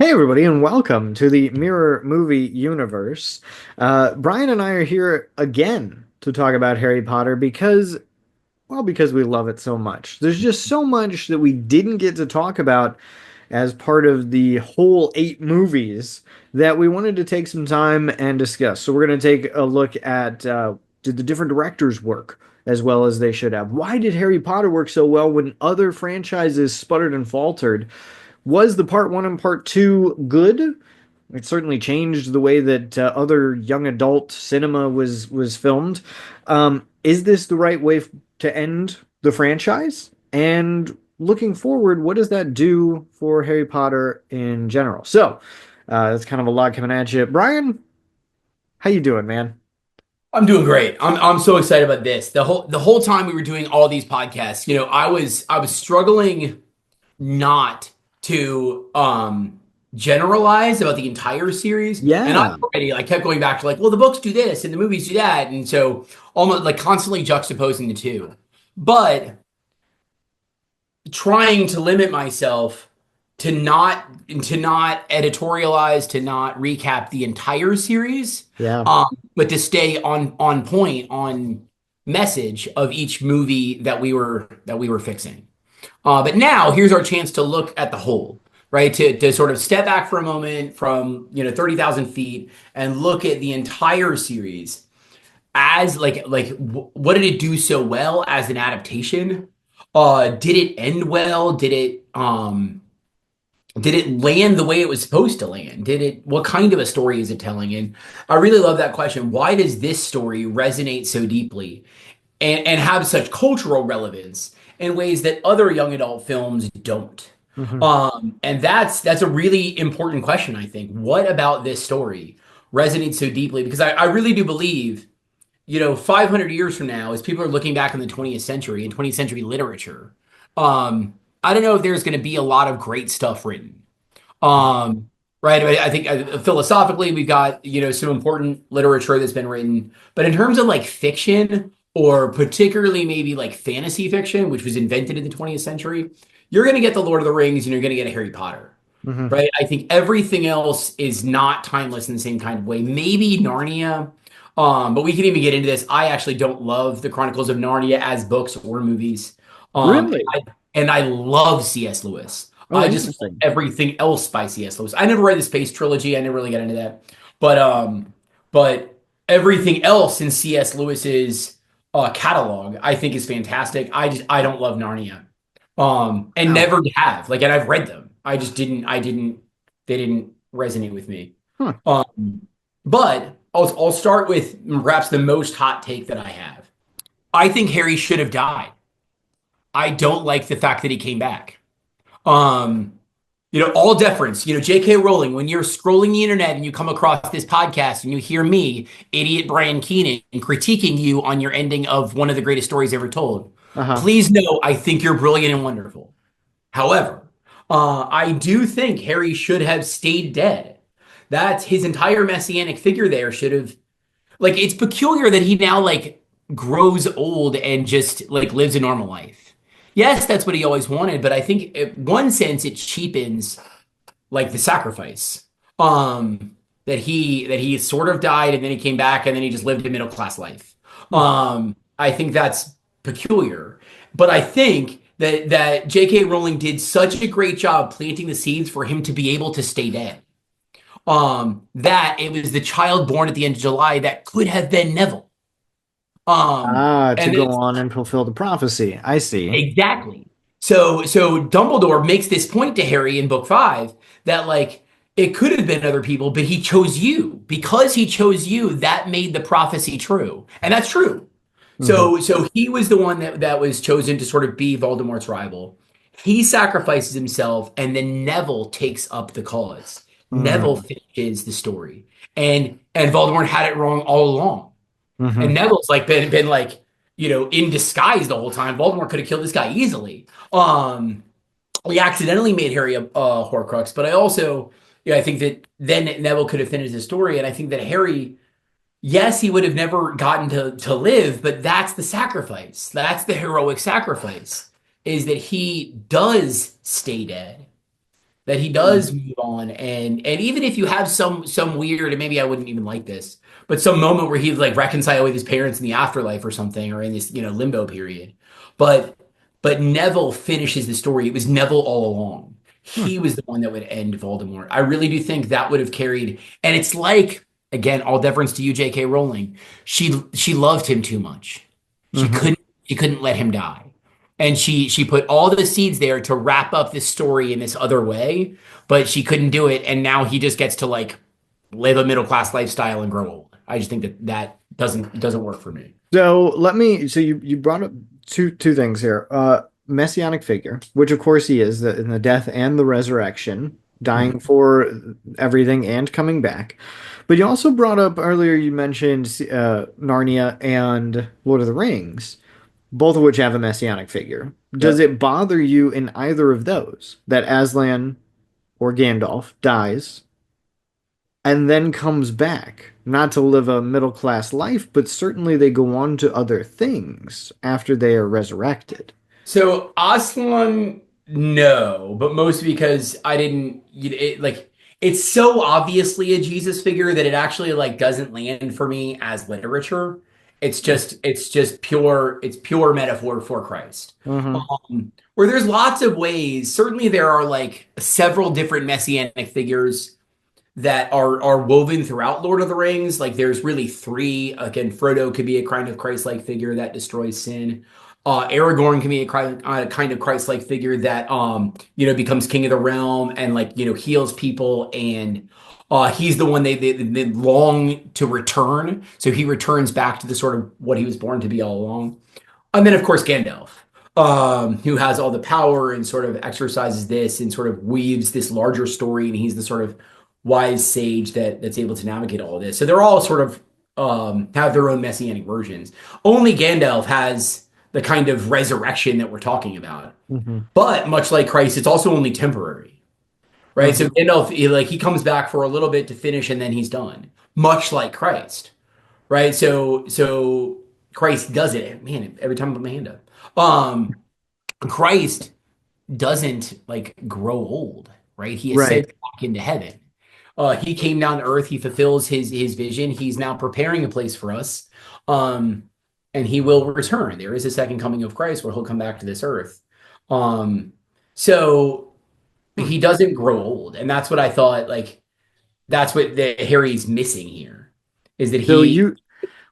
Hey, everybody, and welcome to the Mirror Movie Universe. Brian and I are here again to talk about Harry Potter because we love it so much. There's just so much that we didn't get to talk about as part of the whole 8 movies that we wanted to take some time and discuss. So we're going to take a look at did the different directors work as well as they should have? Why did Harry Potter work so well when other franchises sputtered and faltered? Was the part one and part two good? It certainly changed the way that other young adult cinema was filmed. Is this the right way to end the franchise? And looking forward, what does that do for Harry Potter in general? So that's kind of a lot coming at you, Brian. How you doing, man? I'm doing great. I'm so excited about this. The whole time we were doing all these podcasts, I was struggling not to generalize about the entire series. And I Yeah. already like kept going back to like, well, the books do this and the movies do that. And so almost like constantly juxtaposing the two. But trying to limit myself to not editorialize, to not recap the entire series, Yeah. but to stay on point, on message of each movie that we were fixing. But now here's our chance to look at the whole, right? To sort of step back for a moment from 30,000 feet and look at the entire series as what did it do so well as an adaptation? Did it end well? Did it land the way it was supposed to land? What kind of a story is it telling? And I really love that question. Why does this story resonate so deeply and have such cultural relevance in ways that other young adult films don't? Mhm. And that's a really important question, I think. What about this story resonates so deeply? Because I really do believe, 500 years from now, as people are looking back on the 20th century and 20th century literature, I don't know if there's going to be a lot of great stuff written. Um, right. I think philosophically, we've got, some important literature that's been written. But in terms of like fiction, or particularly maybe like fantasy fiction, which was invented in the 20th century, you're going to get the Lord of the Rings and you're going to get a Harry Potter. Mhm. Right. I think everything else is not timeless in the same kind of way. Maybe Narnia. But we can even get into this. I actually don't love the Chronicles of Narnia as books or movies. Um, Really? and I love C.S. Lewis. Oh, I just love interesting. everything else by C.S. Lewis. I never read the Space Trilogy. I never really got into that. But everything else in C.S. Lewis's catalog, I think is fantastic. I don't love Narnia. And Wow. never have. Like, and I've read them. They didn't resonate with me. Huh. But I'll start with perhaps the most hot take that I have. I think Harry should have died. I don't like the fact that he came back. Um, all deference. J.K. Rowling, when you're scrolling the internet and you come across this podcast and you hear me, idiot Brian Keenan, critiquing you on your ending of one of the greatest stories ever told, Uh-huh. please know I think you're brilliant and wonderful. However, I do think Harry should have stayed dead. That's his entire messianic figure there should have like it's peculiar that he now like grows old and just like lives a normal life. Yes, that's what he always wanted, but I think in one sense it cheapens like the sacrifice. That he sort of died and then he came back and then he just lived a middle class life. Hmm. I think that's peculiar, but I think that J.K. Rowling did such a great job planting the seeds for him to be able to stay dead. That it was the child born at the end of July that could have been Neville. To And go it's on and fulfill the prophecy. I see. exactly. So Dumbledore makes this point to Harry in book five that like it could have been other people, but he chose you. Because he chose you, that made the prophecy true. And that's true. Hmm. So he was the one that was chosen to sort of be Voldemort's rival. He sacrifices himself, and then Neville takes up the cause. Neville Hmm. finishes the story. And Voldemort had it wrong all along. Hmm. And Neville's like been like, in disguise the whole time. Voldemort could have killed this guy easily. He accidentally made Harry a Horcrux, but I also, I think that then Neville could have finished the story, and I think that Harry, yes, he would have never gotten to live, but that's the sacrifice. That's the heroic sacrifice, is that he does stay dead, that he Hmm. does move on, and even if you have some weird, and maybe I wouldn't even like this, but some moment where he'd like reconcile with his parents in the afterlife or something, or in this limbo period, but Neville finishes the story. It was Neville all along. Hmm. He was the one that would end Voldemort. I really do think that would have carried, and it's like, again, all deference to you, J.K. Rowling. She loved him too much. She Hmm. couldn't let him die. And she put all the seeds there to wrap up this story in this other way, but she couldn't do it. And now he just gets to like live a middle class lifestyle and grow old. I just think that doesn't work for me. So so you brought up two things here. Messianic figure, which of course he is, in the death and the resurrection, dying Mhm. for everything and coming back. But you also brought up earlier, you mentioned Narnia and Lord of the Rings, both of which have a messianic figure. Does Yep. it bother you in either of those that Aslan or Gandalf dies and then comes back, not to live a middle class life, but certainly they go on to other things after they are resurrected? So Aslan, no, but mostly because I didn't like it's so obviously a Jesus figure that it actually like doesn't land for me as literature. It's pure metaphor for Christ. Mm-hmm. Where there's lots of ways, certainly there are like several different messianic figures that are woven throughout Lord of the Rings. Like there's really three. Again, Frodo could be a kind of Christ-like figure that destroys sin. Aragorn can be a kind of Christ-like figure that becomes king of the realm and like heals people, and he's the one they long to return. So he returns back to the sort of what he was born to be all along. And then, of course, Gandalf, who has all the power and sort of exercises this and sort of weaves this larger story. And he's the sort of wise sage that's able to navigate all of this. So they're all sort of have their own messianic versions. Only Gandalf has the kind of resurrection that we're talking about. Mm-hmm. But much like Christ, it's also only temporary, right? So Mm-hmm. Gandalf, he comes back for a little bit to finish and then he's done, much like Christ, right? So Christ does it. Man, every time I put my hand up. Christ doesn't like grow old, right? He ascends Right. back into heaven. He came down to earth. He fulfills his vision. He's now preparing a place for us, um, and he will return. There is a second coming of Christ where he'll come back to this earth. Um, so Hmm. he doesn't grow old, and that's what I thought. Like that's what Harry's missing here is that So he,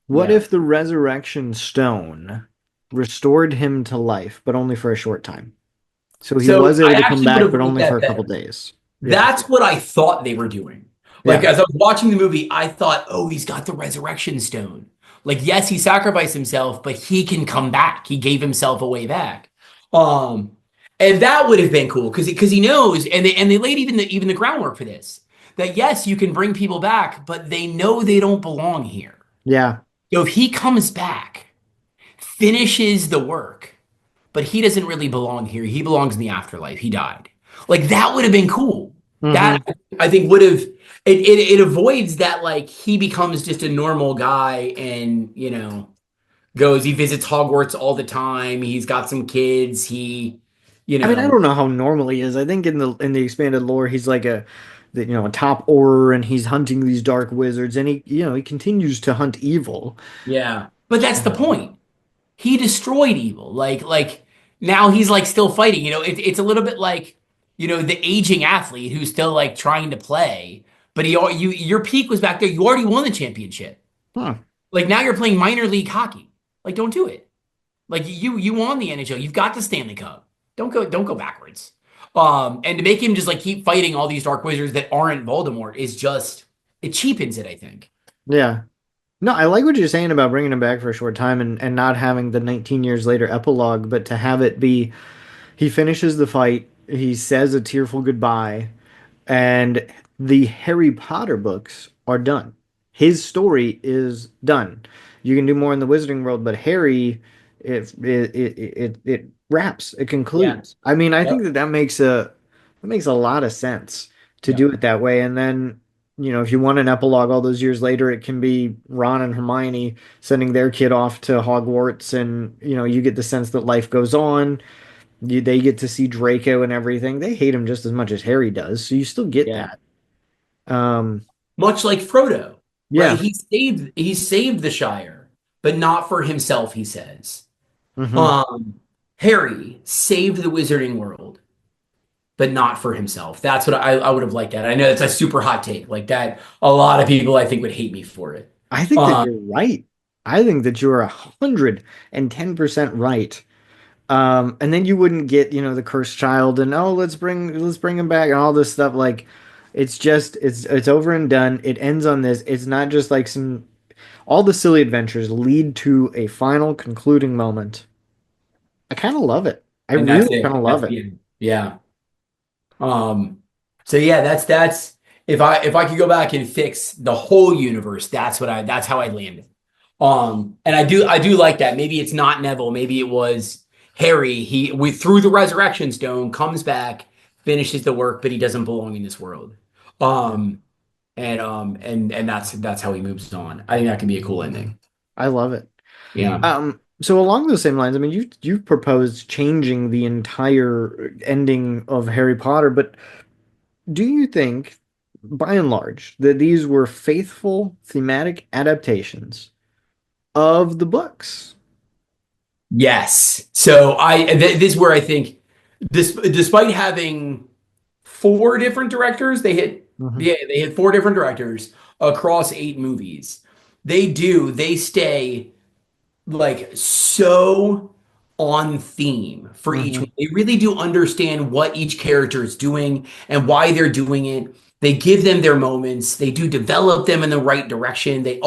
what yeah. if the resurrection stone restored him to life, but only for a short time? So he So was I able to come actually would back, have but liked only for that a couple better. days. Yeah. That's what I thought they were doing. Like Yeah. as I was watching the movie, I thought, oh, he's got the resurrection stone. Like, yes, he sacrificed himself, but he can come back. He gave himself a way back. Um, and that would have been cool because he knows, and they laid even the groundwork for this. That yes, you can bring people back, but they know they don't belong here. Yeah. So if he comes back, finishes the work, but he doesn't really belong here. He belongs in the afterlife. He died. Like that would have been cool. That Hmm. I think would have it avoids that like he becomes just a normal guy and he visits Hogwarts all the time. He's got some kids. He you I mean, I know don't know how normal he is. I think in the expanded lore, he's like a top Auror, and he's hunting these dark wizards, and he continues to hunt evil. yeah. But that's the Um, point. He destroyed evil. Like now he's like still fighting. It's a little bit like the aging athlete who's still like trying to play, but your peak was back there. You already won the championship. huh. Like now you're playing minor league hockey. Like don't do it. Like you won the NHL. You've got the Stanley Cup. Don't go backwards. And to make him just like keep fighting all these dark wizards that aren't Voldemort is just it cheapens it. I think. Yeah. No, I like what you're saying about bringing him back for a short time and not having the 19 years later epilogue, but to have it be he finishes the fight, he says a tearful goodbye, and the Harry Potter books are done. His story is done. You can do more in the Wizarding world, but Harry, it wraps, it Yeah. concludes. I mean, I think Yep. that makes a lot of sense to do Yep. it that way. And then, if you want an epilogue all those years later, it can be Ron and Hermione sending their kid off to Hogwarts, and you get the sense that life goes on. They get to see Draco and everything. They hate him just as much as Harry does, so you still get Yeah. that. Um, Much like Frodo, right? yeah. He saved the Shire, but not for himself, he says. Hmm. Um, Harry saved the wizarding world, but not for himself. That's what I would have liked that. I know it's a super hot take like that. A lot of people I think would hate me for it. I think that Um, you're right. I think that you're 110% right. And then you wouldn't get, the cursed child and oh, let's bring him back and all this stuff. Like, it's over and done. It ends on this. It's not just like some all the silly adventures lead to a final concluding moment. I kind of love it. I and that's really it. kind of That's love it. the end. Yeah. So yeah, that's if I could go back and fix the whole universe, that's how I landed. And I do like that. Maybe it's not Neville, maybe it was Harry. We through the resurrection stone comes back, finishes the work, but he doesn't belong in this world. And that's how he moves on. I think that could be a cool ending. I love it. Yeah. So along those same lines, I mean, you've proposed changing the entire ending of Harry Potter, but do you think, by and large, that these were faithful thematic adaptations of the books? Yes. So this is where I think this, despite having four different directors, Hmm. they hit four different directors across eight movies. They stay like so on theme for each one. Hmm. They really do understand what each character is doing and why they're doing it. They give them their moments. They do develop them in the right direction. They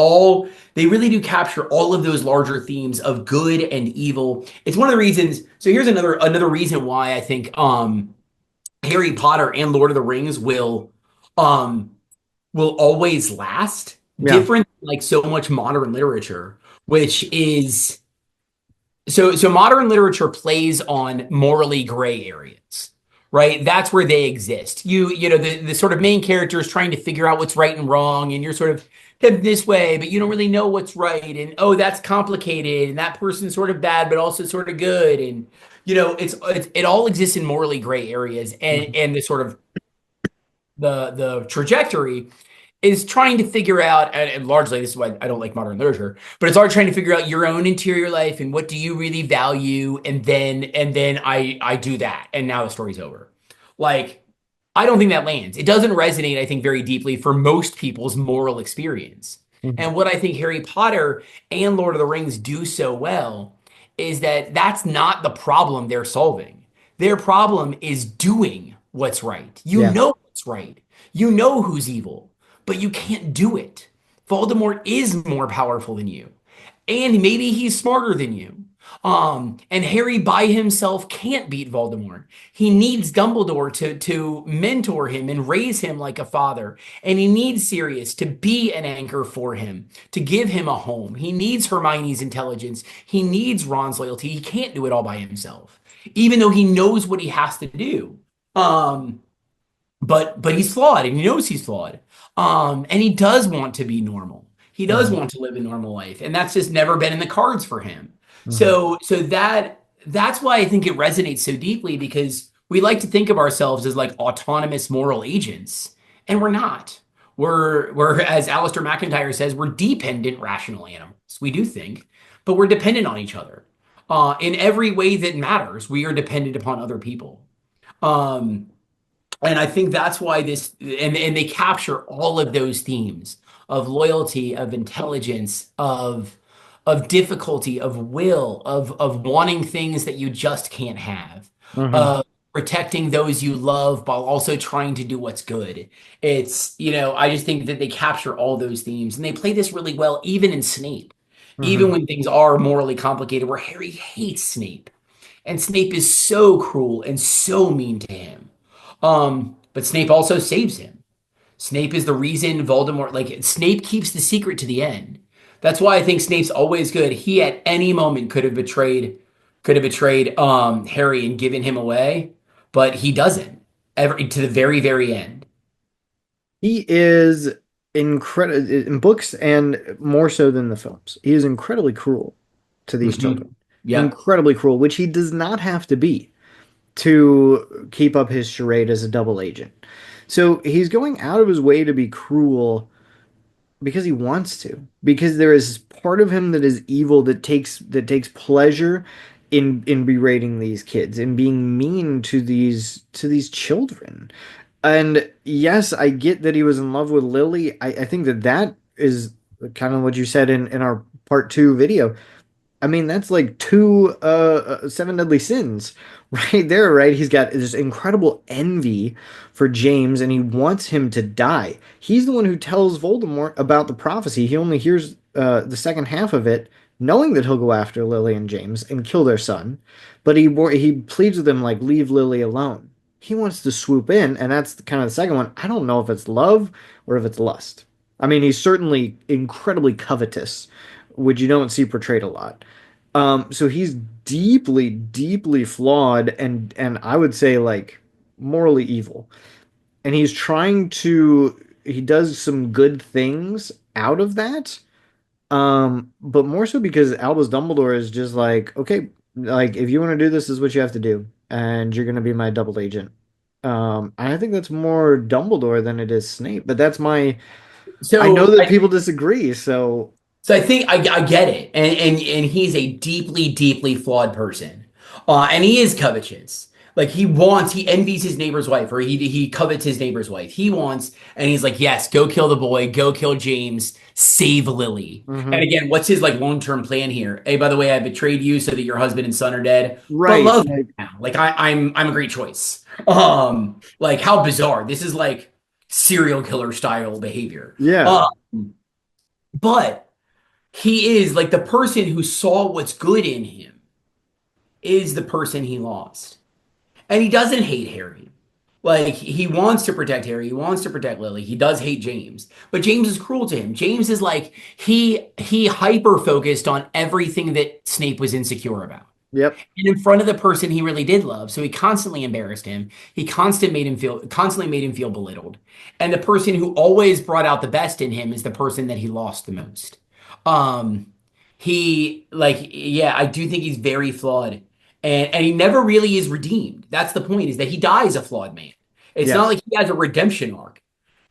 really do capture all of those larger themes of good and evil. It's one of the reasons. So here's another reason why I think Harry Potter and Lord of the Rings um will always last. Yeah. Different like so much modern literature, which is so modern literature plays on morally gray areas, right? That's where they exist. The sort of main character is trying to figure out what's right and wrong, and you're sort of headed this way, but you don't really know what's right. And oh, that's complicated, and that person's sort of bad, but also sort of good. And it all exists in morally gray areas, and Mhm. the sort of the trajectory is trying to figure out, and largely this is why I don't like modern literature, but it's all trying to figure out your own interior life and what do you really value, and then I do that, and now the story's over. Like, I don't think that lands. It doesn't resonate, I think, very deeply for most people's moral experience. Mhm. And what I think Harry Potter and Lord of the Rings do so well is that that's not the problem they're solving. Their problem is doing what's right. You Yeah. know what's right. You know who's evil, but you can't do it. Voldemort is more powerful than you, and maybe he's smarter than you. And Harry by himself can't beat Voldemort. He needs Dumbledore to mentor him and raise him like a father. And he needs Sirius to be an anchor for him, to give him a home. He needs Hermione's intelligence. He needs Ron's loyalty. He can't do it all by himself, even though he knows what he has to do. Um, but he's flawed and he knows he's flawed. And he does want to be normal. He does Hmm. want to live a normal life, and that's just never been in the cards for him. Hmm. So that's why I think it resonates so deeply, because we like to think of ourselves as like autonomous moral agents, and we're not. We're as Alistair McIntyre says, we're dependent rational animals. We do think, but we're dependent on each other. In every way that matters, we are dependent upon other people. Um, and I think that's why and they capture all of those themes of loyalty, of intelligence, of difficulty, of will, of wanting things that you just can't have, Hmm. of protecting those you love while also trying to do what's good. I just think that they capture all those themes, and they play this really well, even in Snape, even Hmm. when things are morally complicated, where Harry hates Snape, and Snape is so cruel and so mean to him. But Snape also saves him. Snape is the reason Voldemort, like Snape keeps the secret to the end. That's why I think Snape's always good. He at any moment could have betrayed Harry and given him away, but he doesn't ever to the very, very end. He is incredible in books and more so than the films. He is incredibly cruel to these children. Yep. Incredibly cruel, which he does not have to be. to keep up his charade as a double agent. So he's going out of his way to be cruel because he wants to. Because there is part of him that is evil that takes pleasure in berating these kids and being mean to these children. And yes, I get that he was in love with Lily. I think that that is kind of what you said in our part two video. I mean, that's like two seven deadly sins right there, right? He's got this incredible envy for James and he wants him to die. He's the one who tells Voldemort about the prophecy. He only hears the second half of it, knowing that he'll go after Lily and James and kill their son. But he pleads with him like, leave Lily alone. He wants to swoop in, and that's kind of the second one. I don't know if it's love or if it's lust. I mean, he's certainly incredibly covetous, which you don't see portrayed a lot. So he's deeply, deeply flawed and I would say like morally evil. And he does some good things out of that. But more so because Albus Dumbledore is just like, okay, like if you want to do this, is what you have to do, and you're gonna be my double agent. I think that's more Dumbledore than it is Snape, but I know So that I people disagree, so So I think I get it, and he's a deeply, deeply flawed person, and he is covetous. Like he envies his neighbor's wife, or he covets his neighbor's wife. He wants, and he's like, yes, go kill the boy, go kill James, save Lily. And mhm. again, what's his like long term plan here? Hey, by the way, I betrayed you so that your husband and son are dead, but Right. love Like, me now. Like I'm a great choice. Like how bizarre. This is like serial killer style behavior. yeah. Um, but he is like the person who saw what's good in him is the person he lost. And he doesn't hate Harry. Like he wants to protect Harry, he wants to protect Lily. He does hate James, but James is cruel to him. James is like he hyper focused on everything that Snape was insecure about. Yep. And in front of the person he really did love, so he constantly embarrassed him. He constantly made him feel belittled. And the person who always brought out the best in him is the person that he lost the most. Um, he like yeah, I do think he's very flawed, and he never really is redeemed. That's the point, is that he dies a flawed man. It's not Yes. like he has a redemption arc.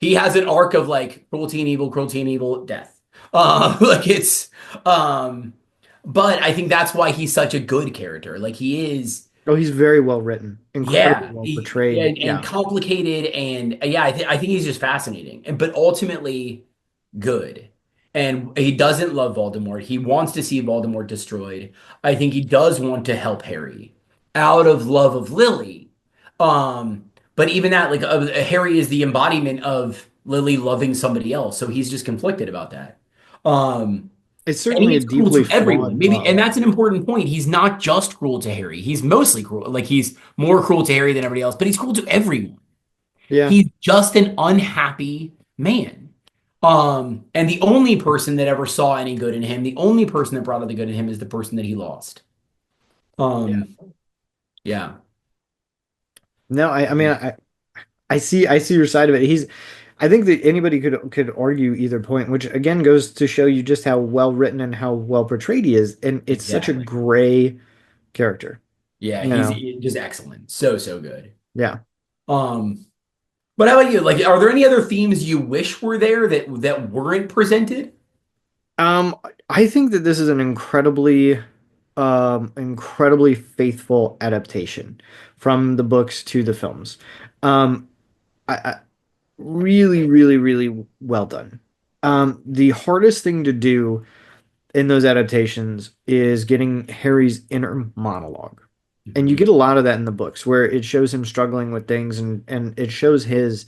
He has an arc of like cruelty and evil, death. Like it's um but I think that's why he's such a good character. Like he is, Oh, he's very well written, incredibly yeah, well portrayed. and Yeah. complicated, and yeah, I think he's just fascinating, and but ultimately good. And he doesn't love Voldemort. He wants to see Voldemort destroyed. I think he does want to help Harry out of love of Lily. But even that, like Harry is the embodiment of Lily loving somebody else, so he's just conflicted about that. Um, It's and certainly he a is cruel deeply to everyone. flawed Maybe, and love. that's an important point. He's not just cruel to Harry. He's mostly cruel. Like he's more cruel to Harry than everybody else, but he's cruel to everyone. Yeah. He's just an unhappy man. And the only person that ever saw any good in him, the only person that brought out the good in him is the person that he lost. Yeah. Um, yeah. No, I mean I see your side of it. I think that anybody could argue either point, which again goes to show you just how well written and how well portrayed he is. And it's such a Exactly. gray character, Yeah, you he's know. just excellent. So, so good. Yeah. Um, but how about you? Like, are there any other themes you wish were there that weren't presented? Um, I think that this is an incredibly faithful adaptation from the books to the films. I really, really, really well done. The hardest thing to do in those adaptations is getting Harry's inner monologue. And you Mhm. get a lot of that in the books where it shows him struggling with things and it shows his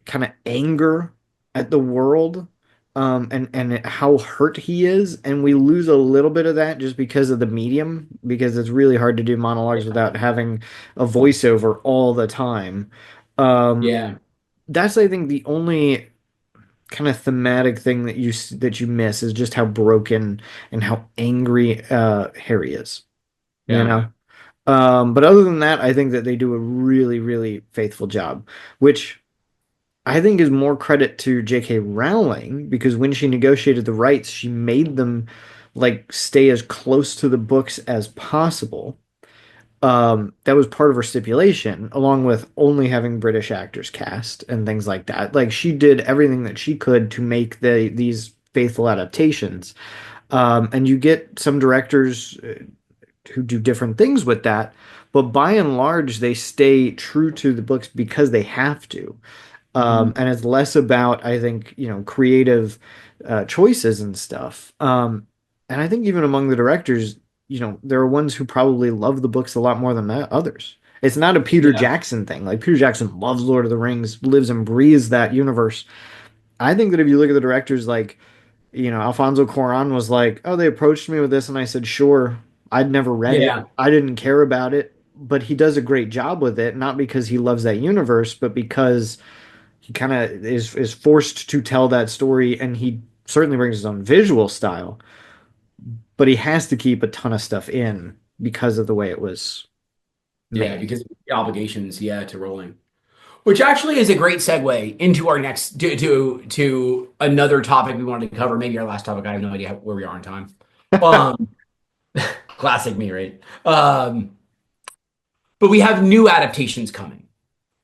kind of anger at the world and how hurt he is, and we lose a little bit of that just because of the medium, because it's really hard to do monologues without having a voiceover all the time. um Yeah, that's, I think, the only kind of thematic thing that you miss is just how broken and how angry Harry is, you yeah, know. But other than that, I think that they do a really, really faithful job, which I think is more credit to J.K. Rowling, because when she negotiated the rights, she made them like stay as close to the books as possible. That was part of her stipulation, along with only having British actors cast and things like that. Like she did everything that she could to make these faithful adaptations. And you get some directors who do different things with that, but by and large, they stay true to the books because they have to. Mhm. And it's less about, I think, creative choices and stuff. And I think even among the directors, there are ones who probably love the books a lot more than others. It's not a Peter Yeah. Jackson thing. Like Peter Jackson loves Lord of the Rings, lives and breathes that universe. I think that if you look at the directors, like, Alfonso Cuarón was like, "Oh, they approached me with this, and I said, sure." I'd never read it. Yeah. I didn't care about it, but he does a great job with it, not because he loves that universe, but because he kind of is forced to tell that story, and he certainly brings his own visual style, but he has to keep a ton of stuff in because of the way it was Yeah, made. because of the obligations, yeah, to Rowling. Which actually is a great segue into our next to another topic we wanted to cover. Maybe our last topic. I have no idea where we are on time. Um, Classic me, right? But we have new adaptations coming.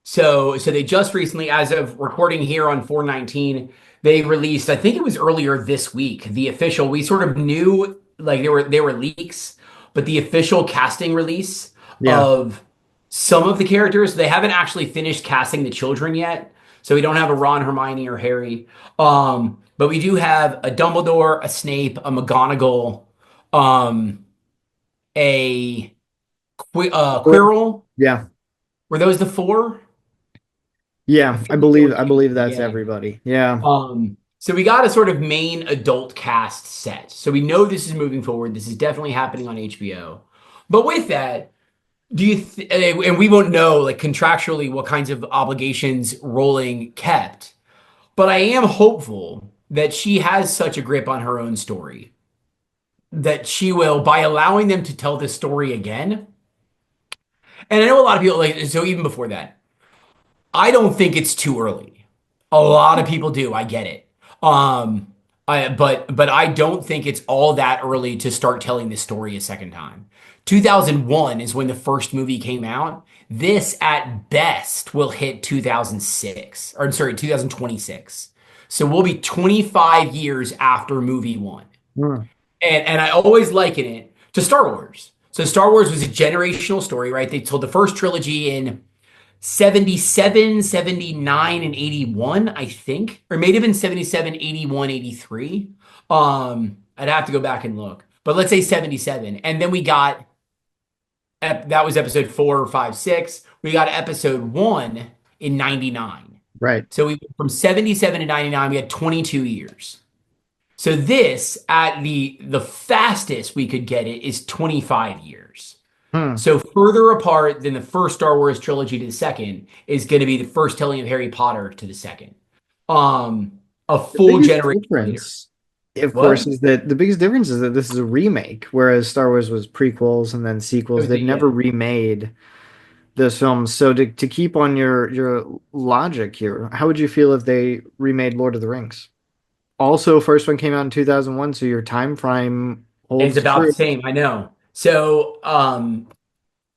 So they just recently, as of recording here on 4/19, they released, I think it was earlier this week, the official. We sort of knew like they were leaks, but the official casting release Yeah, of some of the characters, they haven't actually finished casting the children yet. So we don't have a Ron, Hermione, or Harry. But we do have a Dumbledore, a Snape, a McGonagall, um, a or Quirrell. yeah, Were those the four? I yeah. I feel like there believe were I two believe more. that's Yeah. everybody. Yeah. So we got a sort of main adult cast set. So we know this is moving forward. This is definitely happening on HBO. But with that, and we won't know like contractually what kinds of obligations Rowling kept, but I am hopeful that she has such a grip on her own story that she will, by allowing them to tell this story again. And I know a lot of people like, so even before that, I don't think it's too early. A lot of people do. I get it. Um, but I don't think it's all that early to start telling this story a second time. 2001 is when the first movie came out. This at best will hit 2006, or I'm sorry, 2026. So we'll be 25 years after movie one. Hmm. And I always liken it to Star Wars. So Star Wars was a generational story, right? They told the first trilogy in 77, 79, and 81, I think. Or it may have been 77, 81, 83. I'd have to go back and look. But let's say 77. And then we got that was episode 4, 5, 6. We got episode one in 99. Right. So we went from 77 to 99, we had 22 years. So this at the fastest we could get it is 25 years. Hmm. So further apart than the first Star Wars trilogy to the second is going to be the first telling of Harry Potter to the second. A The full biggest generation later. difference, of course, What? is that the biggest difference is that this is a remake, whereas Star Wars was prequels and then sequels. They've Yeah. never remade those films. So to keep on your logic here, how would you feel if they remade Lord of the Rings? Also, first one came out in 2001, so your time frame It's holds about the true. same, I know. So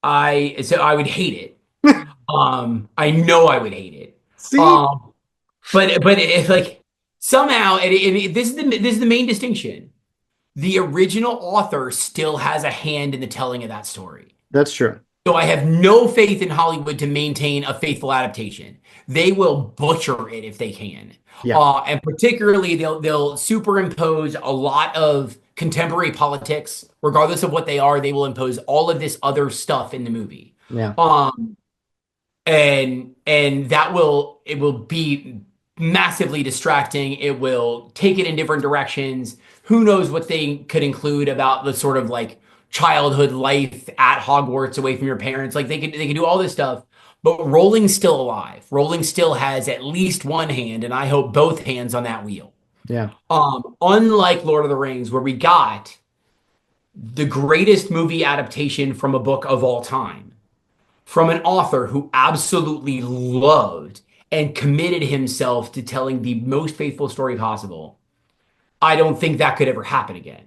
I would hate it. I know I would hate it. See? Um, but if like somehow this is the main distinction. The original author still has a hand in the telling of that story. That's true. So I have no faith in Hollywood to maintain a faithful adaptation. They will butcher it if they can. Yeah. And particularly they'll superimpose a lot of contemporary politics, regardless of what they are. They will impose all of this other stuff in the movie. Yeah. Um, and it will be massively distracting. It will take it in different directions. Who knows what they could include about the sort of like childhood life at Hogwarts away from your parents. Like they could do all this stuff. But Rowling's still alive. Rowling still has at least one hand, and I hope both hands on that wheel. Yeah. Unlike Lord of the Rings, where we got the greatest movie adaptation from a book of all time, from an author who absolutely loved and committed himself to telling the most faithful story possible. I don't think that could ever happen again.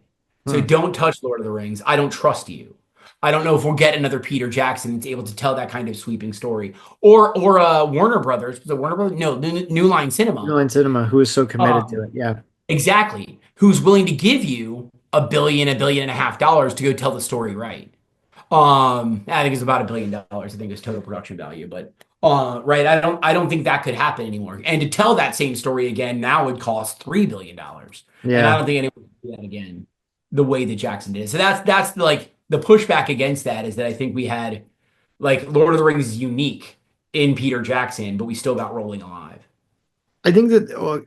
So Hmm. don't touch Lord of the Rings. I don't trust you. I don't know if we'll get another Peter Jackson that's able to tell that kind of sweeping story, or Warner Brothers, the Warner Brothers, no, New Line New Cinema, Line Cinema, who is so committed to um, it. Yeah. exactly, who's willing to give you a billion and a half dollars to go tell the story right. I think it's about $1 billion. I think it's total production value, but right, I don't think that could happen anymore. And to tell that same story again now would cost $3 billion, and I Yeah. don't think anyone can do that again the way that Jackson did. So that's like the pushback against that is that I think we had like Lord of the Rings is unique in Peter Jackson, but we still got Rolling alive. I think that, well,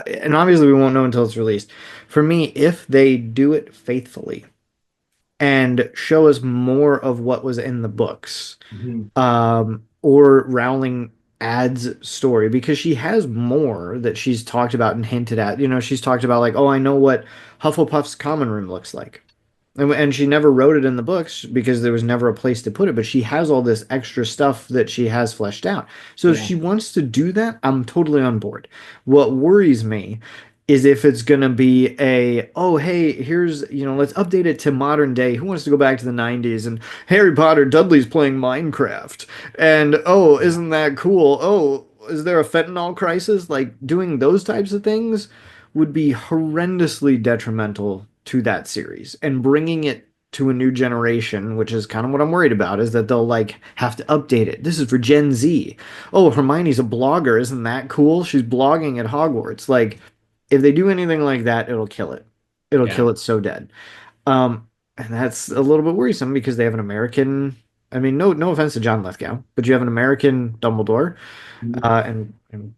and obviously we won't know until it's released. For me, if they do it faithfully and show us more of what was in the books, Mhm. or Rowling adds story because she has more that she's talked about and hinted at. You know, she's talked about like, oh, I know what Hufflepuff's common room looks like. And she never wrote it in the books because there was never a place to put it, but she has all this extra stuff that she has fleshed out. So if Yeah, she wants to do that, I'm totally on board. What worries me is if it's going to be oh, hey, here's, let's update it to modern day. Who wants to go back to the 90s? And Harry Potter, Dudley's playing Minecraft. And, oh, isn't that cool? Oh, is there a fentanyl crisis? Like, doing those types of things would be horrendously detrimental to that series. And bringing it to a new generation, which is kind of what I'm worried about, is that they'll like have to update it. This is for Gen Z. Oh, Hermione's a blogger. Isn't that cool? She's blogging at Hogwarts. Like, if they do anything like that, it'll kill it. It'll yeah. kill it so dead. And that's a little bit worrisome because they have an American. I mean, no offense to John Lithgow, but you have an American Dumbledore, Mhm. and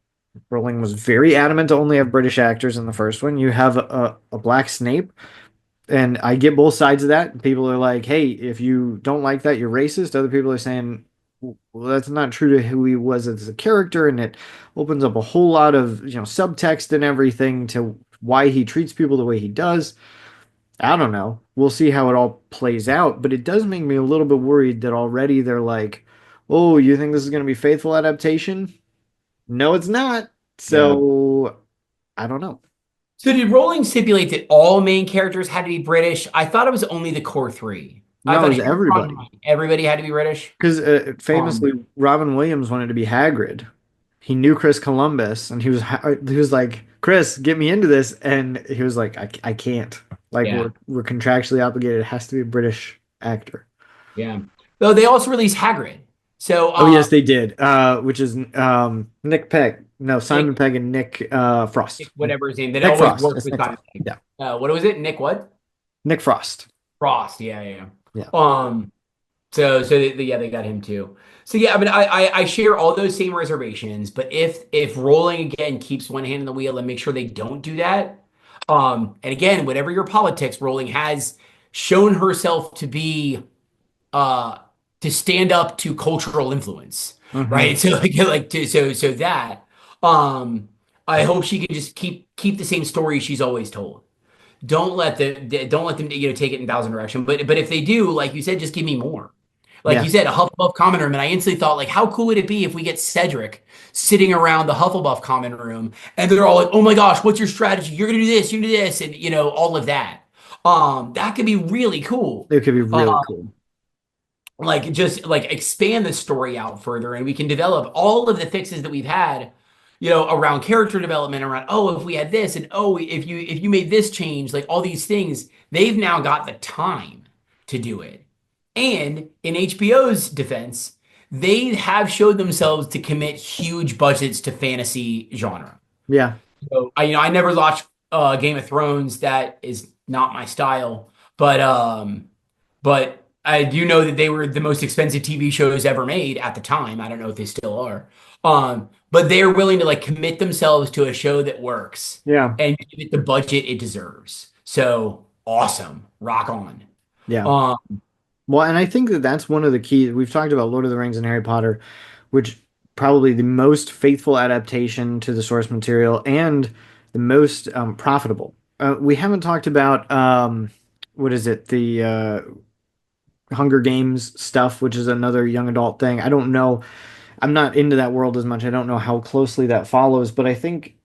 Rowling was very adamant to only have British actors in the first one. You have a black Snape, and I get both sides of that. People are like, "Hey, if you don't like that, you're racist." Other people are saying, "Well, that's not true to who he was as a character," and it opens up a whole lot of subtext and everything to why he treats people the way he does. I don't know. We'll see how it all plays out, but it does make me a little bit worried that already they're like, "Oh, you think this is going to be faithful adaptation?" No, it's not. Yeah. So I don't know. So did Rowling stipulate that all main characters had to be British? I thought it was only the core three. I No, it thought was Harry, Ron, and everybody. Hermione, everybody had to be British. Because Um, famously, Robin Williams wanted to be Hagrid. He knew Chris Columbus, and he was like, "Chris, get me into this," and he was like, I can't. Like yeah, we're contractually obligated. It has to be a British actor." yeah. Though they also released Hagrid. So Oh yes, they did. Which is Nick Pegg. No, Simon Nick, Pegg and Nick Frost. whatever his name, that Nick always Frost. worked It's with Nick Simon Frost. Pegg. Yeah, What was it? Nick what? Nick Frost. Frost. Yeah, yeah, Yeah. yeah. Yeah, they got him too. So yeah, I mean, I share all those same reservations, but if Rowling again keeps one hand in the wheel and make sure they don't do that, and again, whatever your politics, Rowling has shown herself to be uh to stand up to cultural influence, Hmm. right? So so that um I hope she can just keep the same story she's always told. Don't let them take it in thousand direction. But if they do, like you said, just give me more. Like Yeah. you said, a Hufflepuff common room, and I instantly thought, like, how cool would it be if we get Cedric sitting around the Hufflepuff common room, and they're all like, "Oh my gosh, what's your strategy? You're gonna do this, you're gonna do this," and all of that. That could be really cool. It could be Uh, really cool. like just like expand the story out further, and we can develop all of the fixes that we've had around character development, around, oh, if we had this, and oh, if you made this change, like all these things, they've now got the time to do it. And in HBO's defense, they have showed themselves to commit huge budgets to fantasy genre. Yeah. So I never watched Game of Thrones. That is not my style. But I do know that they were the most expensive TV shows ever made at the time. I don't know if they still are. But they're willing to like commit themselves to a show that works Yeah. and give it the budget it deserves. So awesome. Rock on. Yeah. Um, Well, and I think that that's one of the keys. We've talked about Lord of the Rings and Harry Potter, which probably the most faithful adaptation to the source material and the most profitable. We haven't talked about what is it, the Hunger Games stuff, which is another young adult thing. I don't know. I'm not into that world as much. I don't know how closely that follows, but I think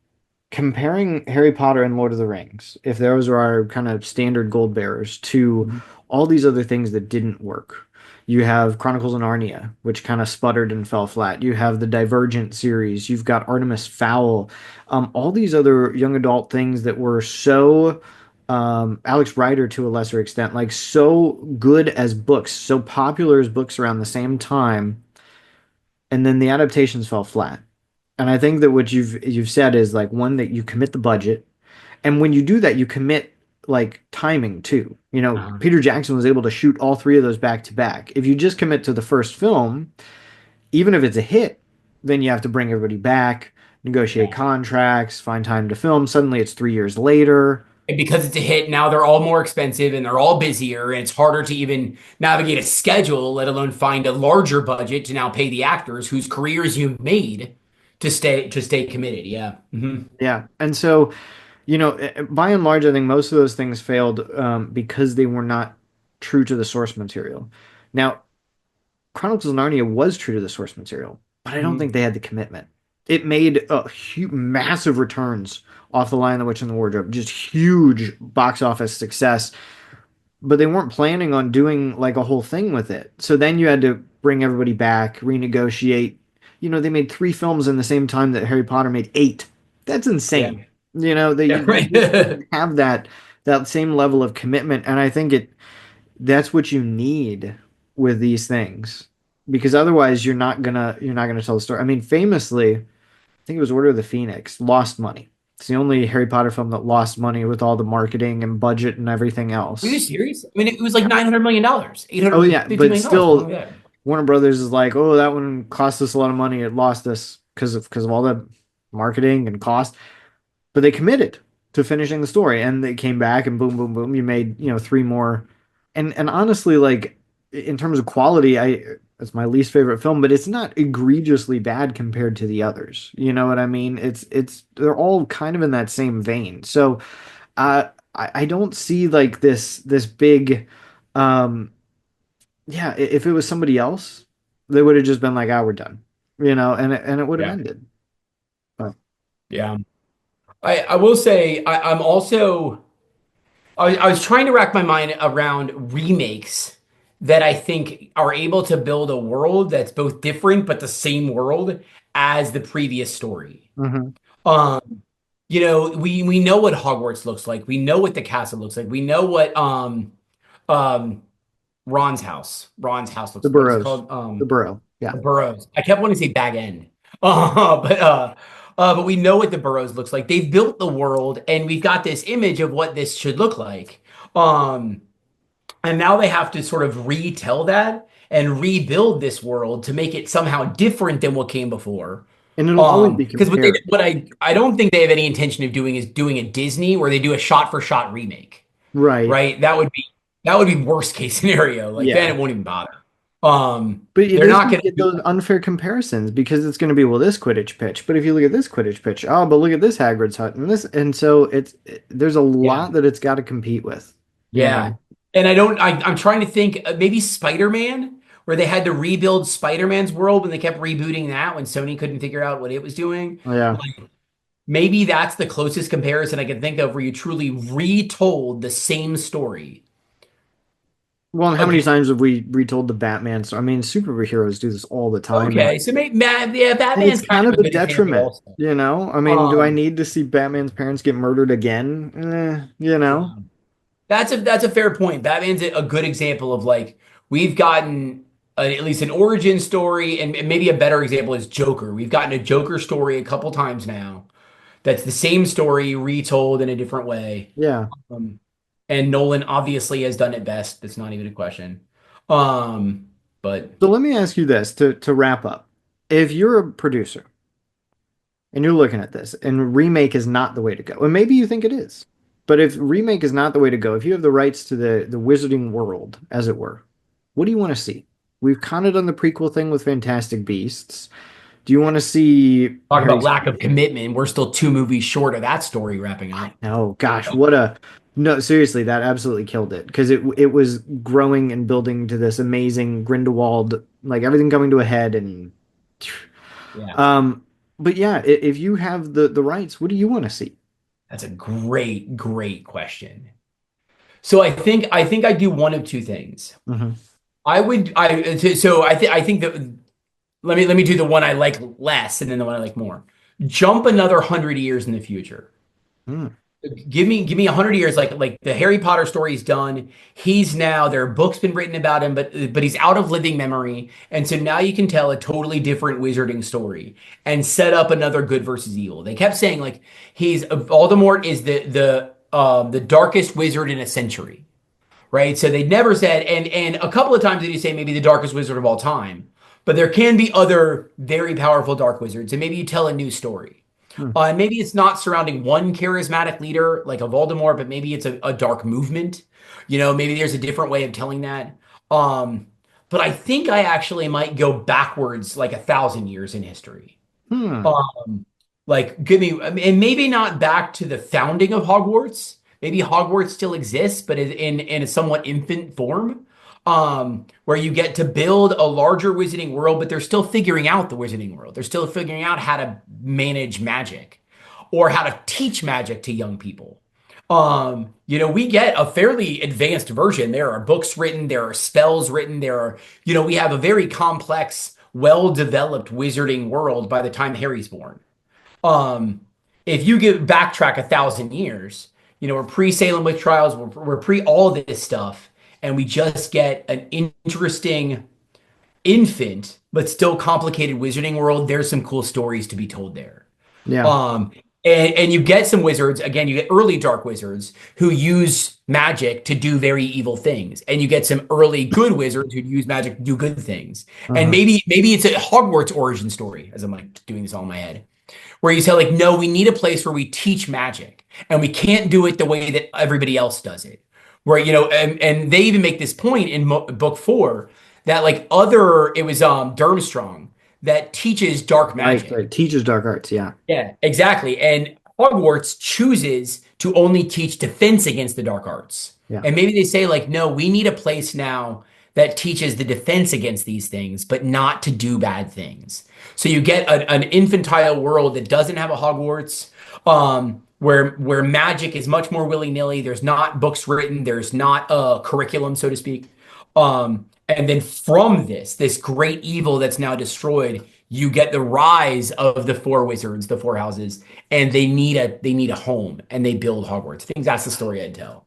comparing Harry Potter and Lord of the Rings, if those are our kind of standard gold bearers, to Mhm. all these other things that didn't work. You have Chronicles of Narnia, which kind of sputtered and fell flat. You have the Divergent series. You've got Artemis Fowl. All these other young adult things that were so Alex Rider to a lesser extent, like so good as books, so popular as books around the same time, and then the adaptations fell flat. And I think that what you've said is like one that you commit the budget, and when you do that, you commit like timing too. You know, Uh-huh. Peter Jackson was able to shoot all three of those back to back. If you just commit to the first film, even if it's a hit, then you have to bring everybody back, negotiate Yeah. contracts, find time to film. Suddenly it's 3 years later. And because it's a hit, now they're all more expensive and they're all busier, and it's harder to even navigate a schedule, let alone find a larger budget to now pay the actors whose careers you've made to stay committed. Yeah. Hmm. Yeah. And so, by and large, I think most of those things failed because they were not true to the source material. Now, Chronicles of Narnia was true to the source material, but I don't think Hmm. they had the commitment. It made massive returns off The Lion, the Witch, and the Wardrobe, just huge box office success. But they weren't planning on doing like a whole thing with it. So then you had to bring everybody back, renegotiate. They made three films in the same time that Harry Potter made eight. That's Yeah. insane. They Yeah. you Right. just didn't have that same level of commitment, and I think that's what you need with these things because otherwise you're not gonna tell the story. I mean, famously, I think it was Order of the Phoenix lost money. It's the only Harry Potter film that lost money with all the marketing and budget and everything Are you else. serious? I mean, it was like Yeah. $900 million, eight Oh hundred and yeah, fifty but million dollars, something still, like that. Warner Brothers is like, oh, that one cost us a lot of money. It lost us because of all the marketing and cost. But they committed to finishing the story, and they came back and boom, boom, boom. You made three more, and honestly, like in terms of quality, I it's my least favorite film, but it's not egregiously bad compared to the others. You know what I mean? It's they're all kind of in that same vein. So I don't see like this big yeah, if it was somebody else, they would have just been like, "Ah, we're done," and it would have Yeah. ended. But Yeah. I will say I'm also I was trying to rack my mind around remakes that I think are able to build a world that's both different but the same world as the previous story. mhm. Um, we know what Hogwarts looks like. We know what the castle looks like. We know what um Ron's house The looks like. What is it Burrows, called? the Burrow, yeah. The Burrows. I kept wanting to say Bag End. But we know what the Burrows looks like. They've built the world, and we've got this image of what this should look like. Um, and now they have to sort of retell that and rebuild this world to make it somehow different than what came before. And it'll always be Because what they compared, what I don't think they have any intention of doing is doing a Disney where they do a shot for shot remake, right? right? That would be worst case scenario. Like then Yeah. it won't even bother. But it They're is not going to going get to do those unfair comparisons because it's going to be, well, this Quidditch pitch, but if you look at this Quidditch pitch, oh, but look at this Hagrid's hut and this, and so there's a Yeah. lot that it's got to compete with, you Yeah. know. And I'm trying to think maybe Spider-Man, where they had to rebuild Spider-Man's world when they kept rebooting that when Sony couldn't figure out what it was doing. Yeah. Like maybe that's the closest comparison I can think of where you truly retold the same story Well, and how many again. times have we retold the Batman story? I mean, superheroes do this all the time, Okay, so maybe yeah, and it's Batman's kind kind of of a a good example detriment, also. you know? I mean, do I Um, need to see Batman's parents get murdered again? You know? yeah. That's a fair point. Batman's a good example of like we've gotten at least an origin story, and maybe a better example is Joker. We've gotten a Joker story a couple times now. That's the same story retold in a different way. Yeah. Um, and Nolan obviously has done it best. That's not even a question. Um, but So let me ask you this to wrap up. If you're a producer and you're looking at this and remake is not the way to go, and maybe you think it is, but if remake is not the way to go, if you have the rights to the wizarding world, as it were, what do you want to see? We've kind of done the prequel thing with Fantastic Beasts. Do you want to see talk about Harry? lack of commitment. We're still 2 movies short of that story wrapping up. No, gosh, what a no, seriously, that absolutely killed it because it was growing and building to this amazing Grindelwald, like everything coming to a head and Yeah. um but yeah, if you have the rights, what do you want to see? That's a great, great question. So I think I do one of two things. Hmm. I would I so I think that let me do the one I like less and then the one I like more. Jump another 100 years in the future. Hmm. Give me 100 years, like the Harry Potter story is done. He's now there are books been written about him, but he's out of living memory, and so now you can tell a totally different wizarding story and set up another good versus evil. They kept saying like he's Voldemort is the darkest wizard in a century, right? So they never said, and a couple of times they do say maybe the darkest wizard of all time, but there can be other very powerful dark wizards, and maybe you tell a new story. Hmm. And maybe it's not surrounding one charismatic leader like a Voldemort, but maybe it's a dark movement. Maybe there's a different way of telling that. Um, but I think I actually might go backwards like 1,000 years in history. Hmm. Um, like give me, and maybe not back to the founding of Hogwarts. Maybe Hogwarts still exists, but in a somewhat infant form. Where you get to build a larger wizarding world, but they're still figuring out the wizarding world. They're still figuring out how to manage magic or how to teach magic to young people. We get a fairly advanced version. There are books written, there are spells written, we have a very complex, well-developed wizarding world by the time Harry's born. Um, if you give backtrack 1,000 years, we're pre-Salem witch trials, we're pre all this stuff, and we just get an interesting infant but still complicated wizarding world. There's some cool stories to be told there. Yeah. Um, and you get some wizards, again, you get early dark wizards who use magic to do very evil things. And you get some early good wizards who use magic to do good things. And Uh-huh. maybe it's a Hogwarts origin story, as I'm like doing this all in my head, where you say like, no, we need a place where we teach magic and we can't do it the way that everybody else does it. Where, and they even make this point in book four that like it was Durmstrang that teaches dark Right, magic. right. Teaches dark arts. Yeah. Yeah, exactly. And Hogwarts chooses to only teach defense against the dark arts. Yeah. And maybe they say, like, no, we need a place now that teaches the defense against these things, but not to do bad things. So you get an infantile world that doesn't have a Hogwarts, where magic is much more willy-nilly. There's not books written, there's not a curriculum, so to speak. And then from this great evil that's now destroyed, you get the rise of the four wizards, the four houses, and they need a home, and they build Hogwarts. I think that's the story I'd tell.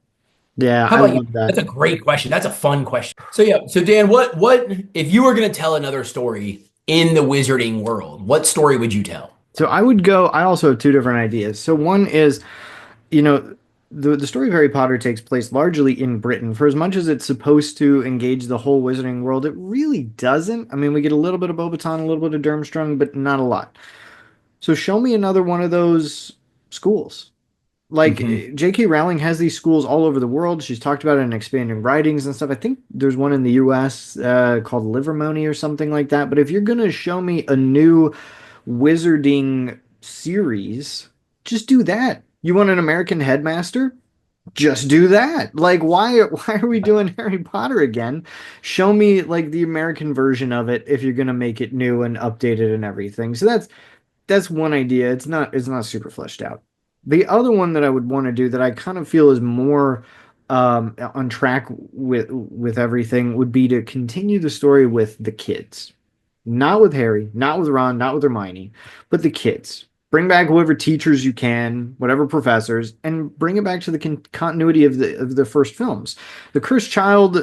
Yeah, How I about you? love that. That's a great question. That's a fun question. So yeah, so Dan, what if you were going to tell another story in the wizarding world? What story would you tell? So I also have two different ideas. So one is, you know, the story of Harry Potter takes place largely in Britain. For as much as it's supposed to engage the whole wizarding world, it really doesn't. I mean, we get a little bit of Beauxbaton, a little bit of Durmstrang, but not a lot. So show me another one of those schools. Like Hmm. J.K. Rowling has these schools all over the world. She's talked about it in expanding writings and stuff. I think there's one in the U.S. Called Livermony or something like that. But if you're gonna show me a new wizarding series, just do that. You want an American headmaster? Just do that. Like why are we doing Harry Potter again? Show me like the American version of it if you're gonna make it new and updated and everything. So that's one idea. It's not super fleshed out. The other one that I would want to do that I kind of feel is more on track with everything would be to continue the story with the kids. Not with Harry, not with Ron, not with Hermione, but the kids. Bring back whoever teachers you can, whatever professors, and bring it back to the continuity of the first films. The Cursed Child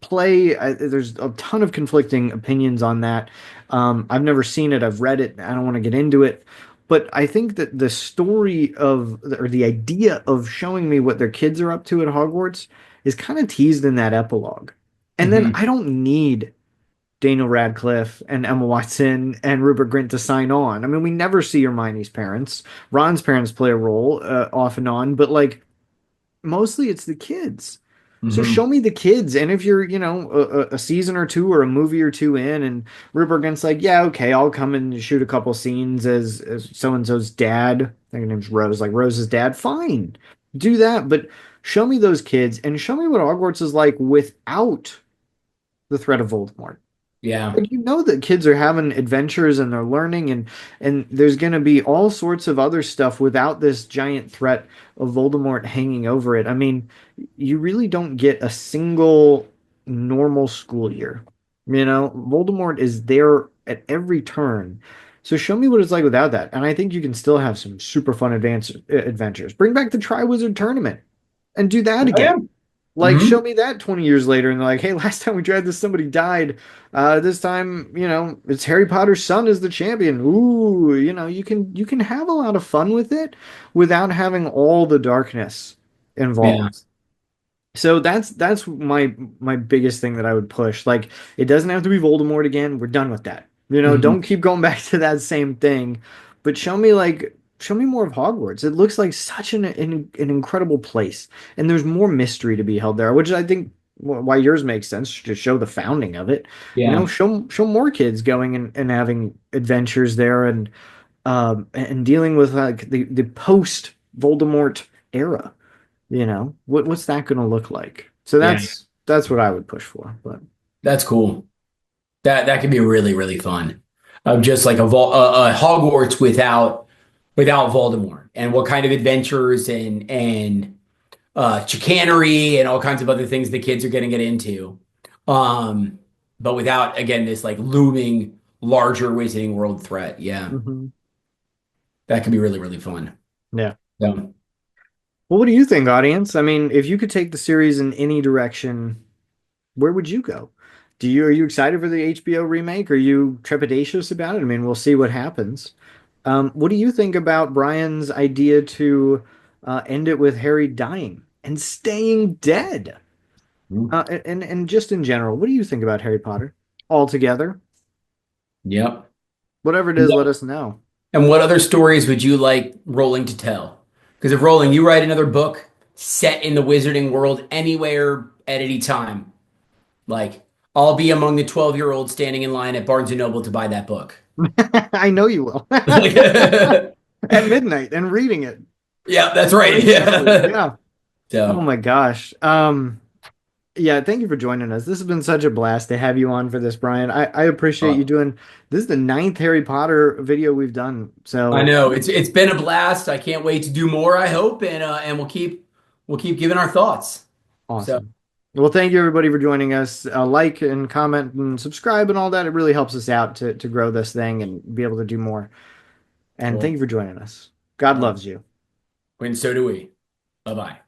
play. There's a ton of conflicting opinions on that. I've never seen it. I've read it. I don't want to get into it, but I think that the story of or the idea of showing me what their kids are up to at Hogwarts is kind of teased in that epilogue. And then Hmm. I don't need Daniel Radcliffe and Emma Watson and Rupert Grint to sign on. I mean, we never see Hermione's parents. Ron's parents play a role off and on, but like mostly it's the kids. So show Hmm. me the kids, and if you're, a season or two or a movie or two in, and Rupert Grint's like, yeah, okay, I'll come and shoot a couple scenes as so and so's dad. I think her name's Rose, like Rose's dad. Fine, do that, but show me those kids and show me what Hogwarts is like without the threat of Voldemort. Yeah. Like that kids are having adventures and they're learning and there's going to be all sorts of other stuff without this giant threat of Voldemort hanging over it. I mean, you really don't get a single normal school year. Voldemort is there at every turn. So show me what it's like without that. And I think you can still have some super fun adventures. Bring back the Triwizard Tournament and do that Oh, yeah. again. Like, Hmm. show me that 20 years later, and they're like, hey, last time we tried this, somebody died. This time, it's Harry Potter's son is the champion. Ooh, you can have a lot of fun with it without having all the darkness Yeah. involved. So that's my biggest thing that I would push. Like, it doesn't have to be Voldemort again. We're done with that. Hmm. Don't keep going back to that same thing, but show me more of Hogwarts. It looks like such an incredible place, and there's more mystery to be held there, which I think why yours makes sense to show the founding of it. Yeah. Show more kids going and having adventures there and dealing with like the post Voldemort era. What's that going to look like? So Yeah. that's what I would push for. But That's cool. That could be really, really fun. Of just like a Hogwarts without Voldemort, and what kind of adventures and chicanery and all kinds of other things the kids are going to get into. Um, but without, again, this like looming larger Wizarding World threat. Yeah, mhm. that could be really, really fun. Yeah. So, Well, what do you think, audience? I mean, if you could take the series in any direction, where would you go? Are you excited for the HBO remake? Are you trepidatious about it? I mean, we'll see what happens. What do you think about Brian's idea to end it with Harry dying and staying dead? And just in general, what do you think about Harry Potter altogether? yep. Whatever it is, let us know. And what other stories would you like Rowling to tell? Because if Rowling, you write another book set in the Wizarding world anywhere at any time, like I'll be among the 12-year-olds standing in line at Barnes and Noble to buy that book. I know you will. Like, At midnight and reading it. yeah, that's right. Great sellers. Yeah. Yeah. Oh So, my gosh. Yeah, thank you for joining us. This has been such a blast to have you on for this, Brian. I appreciate you uh, doing this is the ninth Harry Potter video we've done. I So know it's been a blast. I can't wait to do more, I hope, and we'll keep giving our thoughts. So, awesome. Well, thank you everybody for joining us. Like and comment and subscribe and all that. It really helps us out to grow this thing and be able to do more. And thank cool. you for joining us. God All right. loves you. And so do we. Bye-bye.